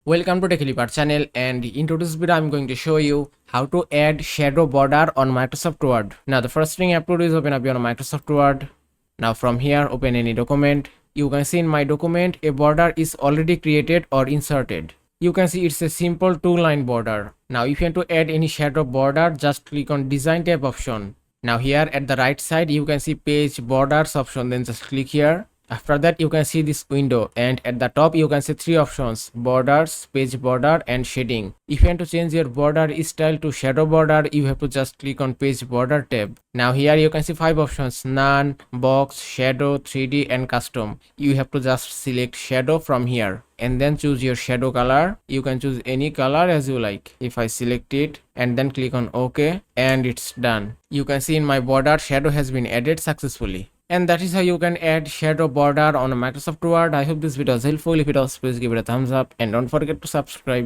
Welcome to TechLeapart channel, and in today's video I'm going to show you how to add shadow border on Microsoft Word. Now the first thing you have to do is open up your Microsoft Word. Now from here open any document. You can see in my document a border is already created or inserted. You can see it's a simple 2-line border. Now if you want to add any shadow border, just click on design tab option. Now here at the right side you can see page borders option, then just click here. After that you can see this window, and at the top you can see 3 options: borders, page border and shading. If you want to change your border style to shadow border, you have to just click on page border tab. Now here you can see 5 options: none, box, shadow, 3D and custom. You have to just select shadow from here and then choose your shadow color. You can choose any color as you like. If I select it and then click on OK, and it's done. You can see in my border shadow has been added successfully. And that is how you can add shadow border on a Microsoft Word. I hope this video was helpful. If it was, please give it a thumbs up and don't forget to subscribe.